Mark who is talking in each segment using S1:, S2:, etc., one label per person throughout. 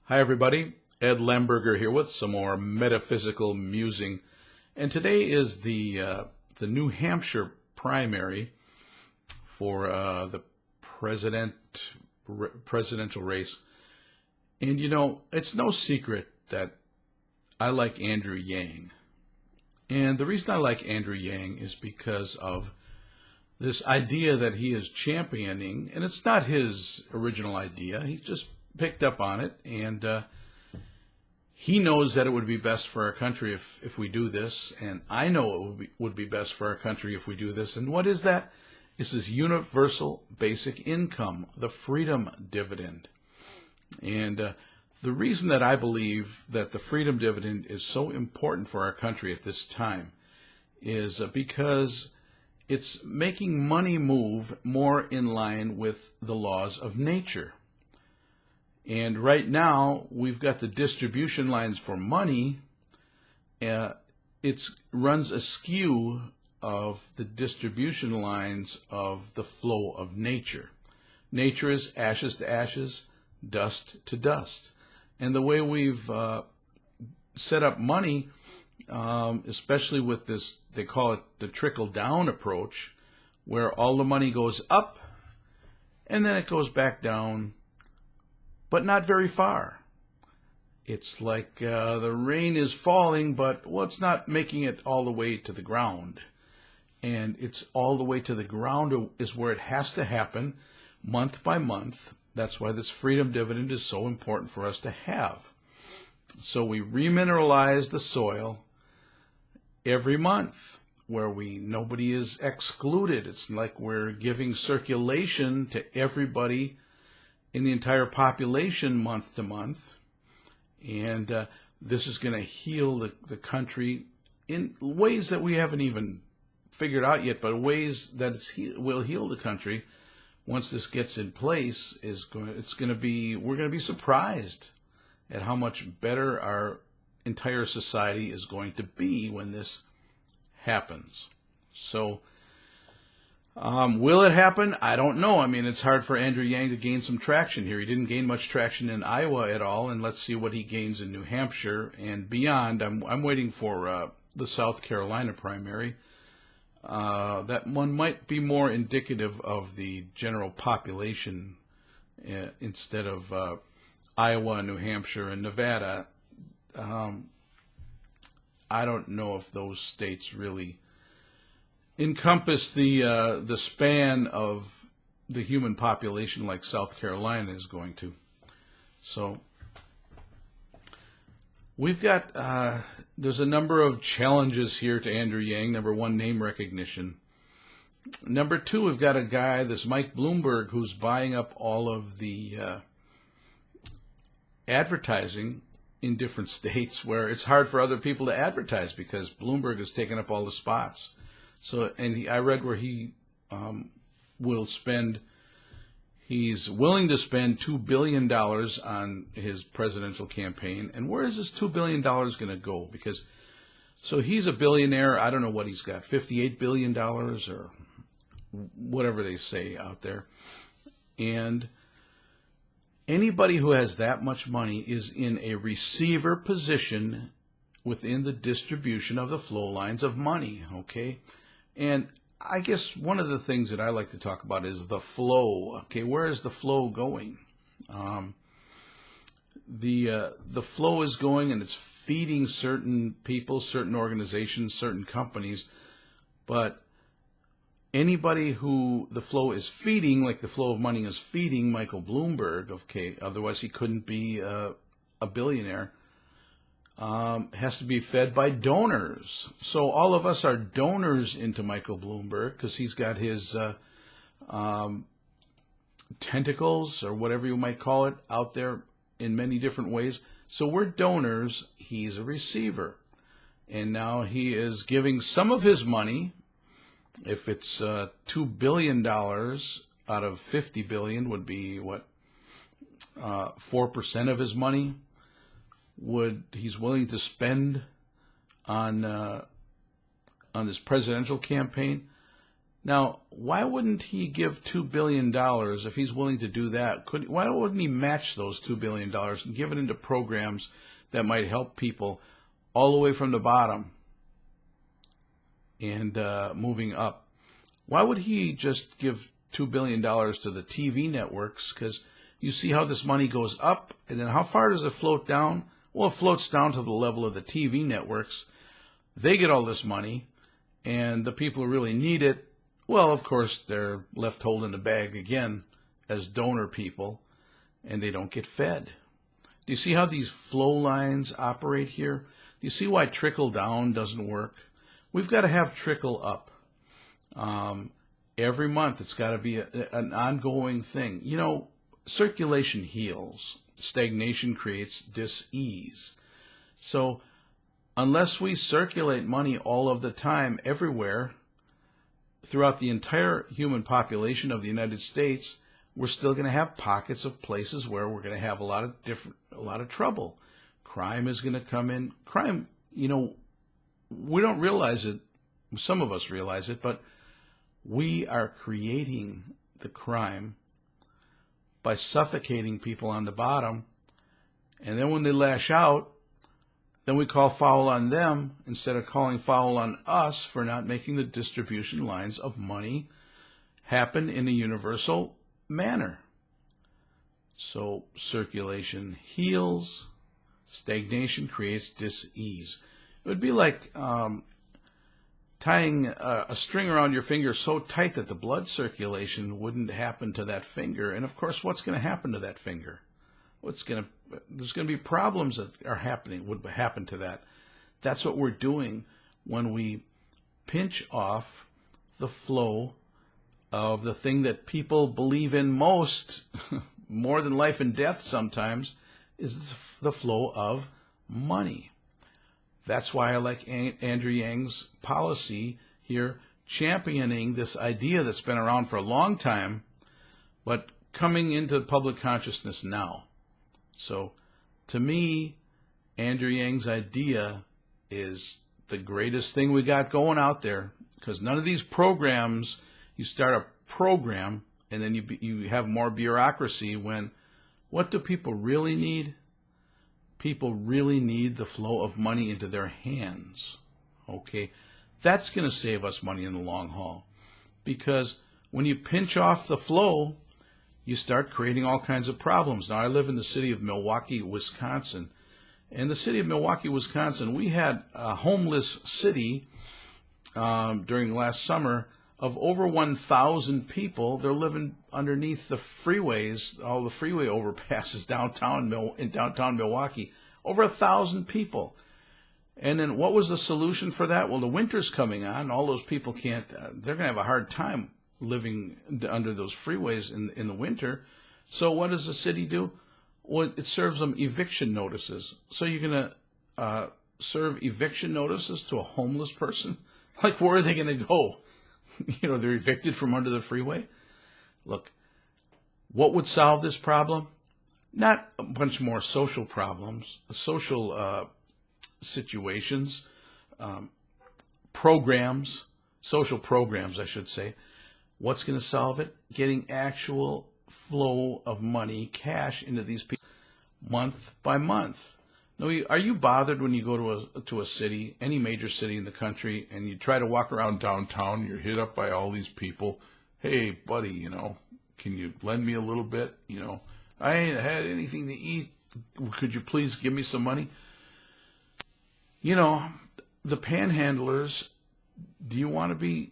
S1: Hi, everybody. Ed Lemberger here with some more metaphysical musing. And today is the New Hampshire primary for the presidential race. And you know, it's no secret that I like Andrew Yang. And the reason I like Andrew Yang is because of this idea that he is championing, and it's not his original idea. He just picked up on it, and he knows that it would be best for our country if we do this, and I know it would be best for our country if we do this. And what is that? This is universal basic income, the freedom dividend. And the reason that I believe that the freedom dividend is so important for our country at this time is because it's making money move more in line with the laws of nature. And right now, we've got the distribution lines for money. It runs askew of the distribution lines of the flow of nature. Nature is ashes to ashes, dust to dust. And the way we've set up money, especially with this, they call it the trickle-down approach, where all the money goes up, and then it goes back down, but not very far. It's like the rain is falling, but well, it's not making it all the way to the ground. And it's all the way to the ground is where it has to happen, month by month. That's why this freedom dividend is so important for us to have. So we remineralize the soil every month, where nobody is excluded. It's like we're giving circulation to everybody in the entire population month to month. And this is going to heal the country in ways that we haven't even figured out yet, but ways that will heal the country once this gets in place. We're going to be surprised at how much better our entire society is going to be when this happens. So will it happen? I don't know. I mean, it's hard for Andrew Yang to gain some traction here. He didn't gain much traction in Iowa at all, and let's see what he gains in New Hampshire and beyond. I'm waiting for the South Carolina primary. That one might be more indicative of the general population instead of Iowa, New Hampshire, and Nevada. I don't know if those states really encompass the span of the human population like South Carolina is going to. So we've got there's a number of challenges here to Andrew Yang. Number one, name recognition. Number two, we've got a guy, this Mike Bloomberg, who's buying up all of the advertising in different states where it's hard for other people to advertise because Bloomberg has taken up all the spots. So, and I read where he will spend, he's willing to spend $2 billion on his presidential campaign. And where is this $2 billion going to go? Because, so he's a billionaire. I don't know what he's got, $58 billion or whatever they say out there. And anybody who has that much money is in a receiver position within the distribution of the flow lines of money, okay? And I guess one of the things that I like to talk about is the flow. Okay, where is the flow going? The flow is going, and it's feeding certain people, certain organizations, certain companies. But anybody who the flow is feeding, like the flow of money is feeding Michael Bloomberg, okay, otherwise he couldn't be a billionaire, has to be fed by donors. So all of us are donors into Michael Bloomberg because he's got his tentacles, or whatever you might call it, out there in many different ways. So we're donors. He's a receiver. And now he is giving some of his money. If it's $2 billion out of $50 billion would be what, 4% of his money he's willing to spend on this presidential campaign. Now, why wouldn't he give $2 billion if he's willing to do that? Why wouldn't he match those $2 billion and give it into programs that might help people all the way from the bottom and moving up? Why would he just give $2 billion to the TV networks? Because you see how this money goes up, and then how far does it float down? Well, it floats down to the level of the TV networks. They get all this money, and the people who really need it, well, of course, they're left holding the bag again as donor people, and they don't get fed. Do you see how these flow lines operate here? Do you see why trickle down doesn't work? We've got to have trickle up. Every month, it's got to be an ongoing thing. You know, circulation heals. Stagnation creates dis-ease. So unless we circulate money all of the time, everywhere, throughout the entire human population of the United States, we're still going to have pockets of places where we're going to have a lot of trouble. Crime is going to come in. Crime, you know, we don't realize it. Some of us realize it, but we are creating the crime by suffocating people on the bottom. And then when they lash out, then we call foul on them instead of calling foul on us for not making the distribution lines of money happen in a universal manner. So circulation heals, stagnation creates dis-ease. It would be like tying a string around your finger so tight that the blood circulation wouldn't happen to that finger. And of course, what's going to happen to that finger? There's going to be problems that would happen to that. That's what we're doing when we pinch off the flow of the thing that people believe in most, more than life and death sometimes, is the flow of money. That's why I like Andrew Yang's policy here, championing this idea that's been around for a long time, but coming into public consciousness now. So, to me, Andrew Yang's idea is the greatest thing we got going out there, because none of these programs, you start a program and then you have more bureaucracy when, what do people really need? People really need the flow of money into their hands, okay? That's going to save us money in the long haul, because when you pinch off the flow, you start creating all kinds of problems. Now, I live in the city of Milwaukee, Wisconsin. In the city of Milwaukee, Wisconsin, we had a homeless city during last summer of over 1,000 people. They're living underneath the freeways, all the freeway overpasses in downtown Milwaukee. Over 1,000 people. And then what was the solution for that? Well, the winter's coming on. All those people can't, they're going to have a hard time living under those freeways in the winter. So what does the city do? Well, it serves them eviction notices. So you're going to serve eviction notices to a homeless person? Like, where are they going to go? You know, they're evicted from under the freeway? Look, what would solve this problem? Not a bunch more social problems, social situations, programs, social programs, I should say. What's going to solve it? Getting actual flow of money, cash into these people month by month. Now, are you bothered when you go to a city, any major city in the country, and you try to walk around downtown, and you're hit up by all these people? Hey, buddy, you know, can you lend me a little bit? You know, I ain't had anything to eat. Could you please give me some money? You know, the panhandlers, do you want to be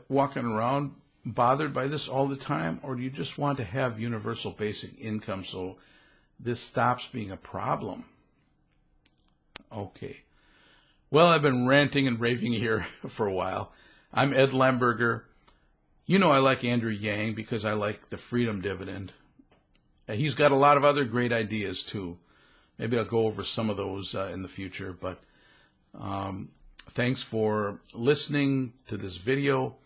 S1: walking around bothered by this all the time, or do you just want to have universal basic income so this stops being a problem? Okay. Well, I've been ranting and raving here for a while. I'm Ed Lemberger. You know I like Andrew Yang because I like the freedom dividend. He's got a lot of other great ideas too. Maybe I'll go over some of those in the future, but thanks for listening to this video.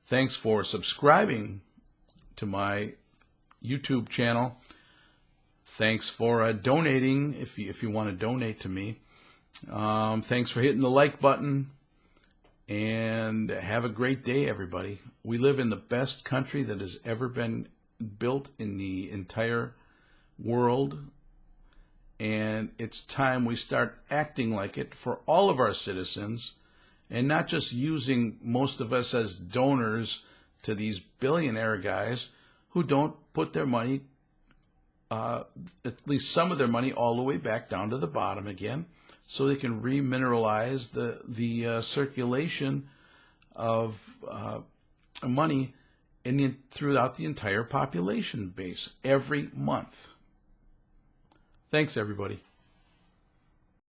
S1: Thanks for subscribing to my YouTube channel. Thanks for donating if you want to donate to me. Thanks for hitting the like button. And have a great day, everybody. We live in the best country that has ever been built in the entire world. And it's time we start acting like it for all of our citizens, and not just using most of us as donors to these billionaire guys who don't put their money, at least some of their money, all the way back down to the bottom again, so they can remineralize the circulation of money throughout the entire population base every month. Thanks, everybody.